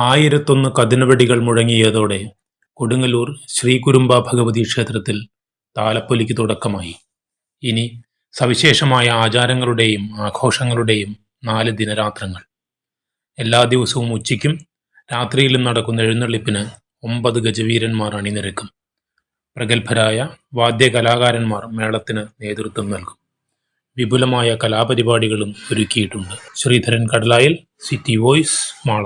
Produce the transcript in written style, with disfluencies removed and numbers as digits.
ആയിരത്തൊന്ന് കതിനവെടികൾ മുഴങ്ങിയതോടെ കൊടുങ്ങല്ലൂർ ശ്രീകുരുംബ ഭഗവതി ക്ഷേത്രത്തിൽ താലപ്പൊലിക്ക് തുടക്കമായി. ഇനി സവിശേഷമായ ആചാരങ്ങളുടെയും ആഘോഷങ്ങളുടെയും 4 ദിനരാത്രങ്ങൾ. എല്ലാ ദിവസവും ഉച്ചയ്ക്കും രാത്രിയിലും നടക്കുന്ന എഴുന്നള്ളിപ്പിന് 9 ഗജവീരന്മാർ അണിനിരക്കും. പ്രഗത്ഭരായ വാദ്യകലാകാരന്മാർ മേളത്തിന് നേതൃത്വം നൽകും. വിപുലമായ കലാപരിപാടികളും ഒരുക്കിയിട്ടുണ്ട്. ശ്രീധരൻ കടലായിൽ, സിറ്റി വോയിസ്, മാള.